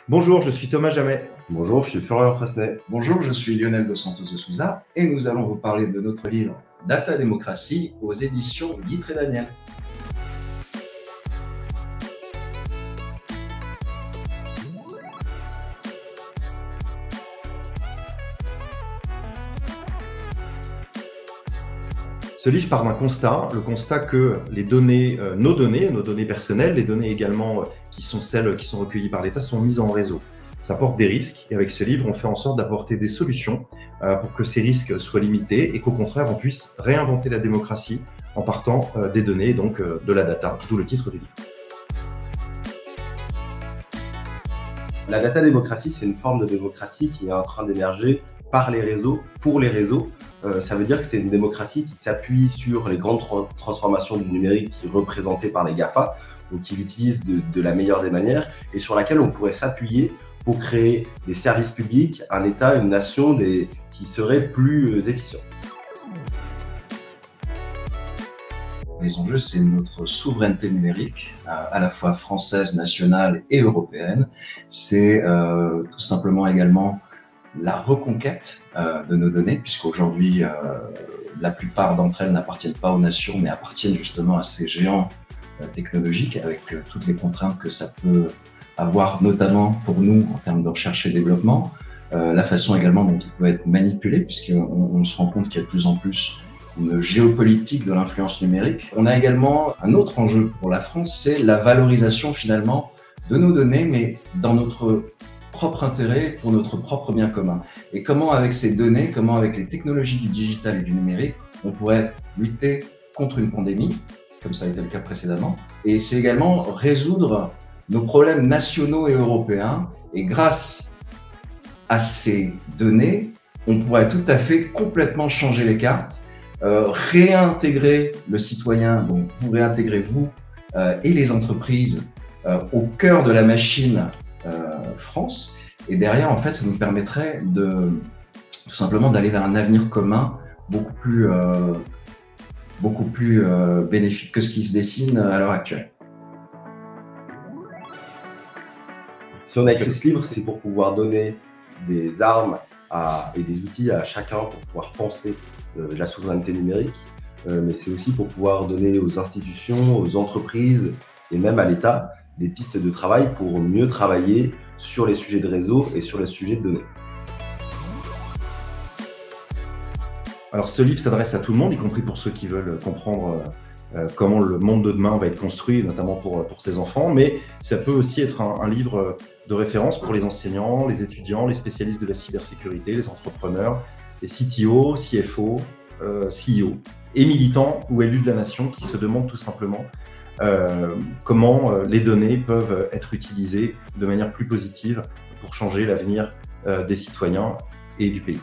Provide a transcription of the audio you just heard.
Bonjour, je suis Thomas Jamet. Bonjour, je suis Florian Frasnet. Bonjour, je suis Lionel dos Santos de Souza et nous allons vous parler de notre livre Data Démocratie aux éditions Guitre et Daniel. Ce livre part d'un constat, le constat que les données, nos données personnelles, les données également qui sont celles qui sont recueillies par l'État, sont mises en réseau. Ça porte des risques et avec ce livre, on fait en sorte d'apporter des solutions pour que ces risques soient limités et qu'au contraire, on puisse réinventer la démocratie en partant des données, donc de la data, d'où le titre du livre. La data démocratie, c'est une forme de démocratie qui est en train d'émerger par les réseaux, pour les réseaux. Ça veut dire que c'est une démocratie qui s'appuie sur les grandes transformations du numérique qui est représentée par les GAFA, donc qui l'utilisent de la meilleure des manières et sur laquelle on pourrait s'appuyer pour créer des services publics, un État, une nation qui serait plus efficient. Les enjeux, c'est notre souveraineté numérique, à la fois française, nationale et européenne. C'est tout simplement également la reconquête de nos données, puisqu'aujourd'hui, la plupart d'entre elles n'appartiennent pas aux nations, mais appartiennent justement à ces géants technologiques, avec toutes les contraintes que ça peut avoir, notamment pour nous, en termes de recherche et développement. La façon également dont il peut être manipulé, puisqu'on se rend compte qu'il y a de plus en plus une géopolitique de l'influence numérique. On a également un autre enjeu pour la France, c'est la valorisation finalement de nos données, mais dans notre propre intérêt, pour notre propre bien commun. Et comment avec ces données, comment avec les technologies du digital et du numérique, on pourrait lutter contre une pandémie, comme ça a été le cas précédemment. Et c'est également résoudre nos problèmes nationaux et européens. Et grâce à ces données, on pourrait tout à fait complètement changer les cartes, réintégrer le citoyen, donc vous réintégrez vous et les entreprises au cœur de la machine France. Et derrière, en fait, ça nous permettrait tout simplement d'aller vers un avenir commun beaucoup plus bénéfique que ce qui se dessine à l'heure actuelle. Si on a écrit ce livre, c'est pour pouvoir donner des armes et des outils à chacun pour pouvoir penser la souveraineté numérique, mais c'est aussi pour pouvoir donner aux institutions, aux entreprises et même à l'État des pistes de travail pour mieux travailler sur les sujets de réseau et sur les sujets de données. Alors ce livre s'adresse à tout le monde, y compris pour ceux qui veulent comprendre comment le monde de demain va être construit, notamment pour ses enfants, mais ça peut aussi être un livre de référence pour les enseignants, les étudiants, les spécialistes de la cybersécurité, les entrepreneurs, les CTO, CFO, CEO et militants ou élus de la nation qui se demandent tout simplement comment les données peuvent être utilisées de manière plus positive pour changer l'avenir des citoyens et du pays.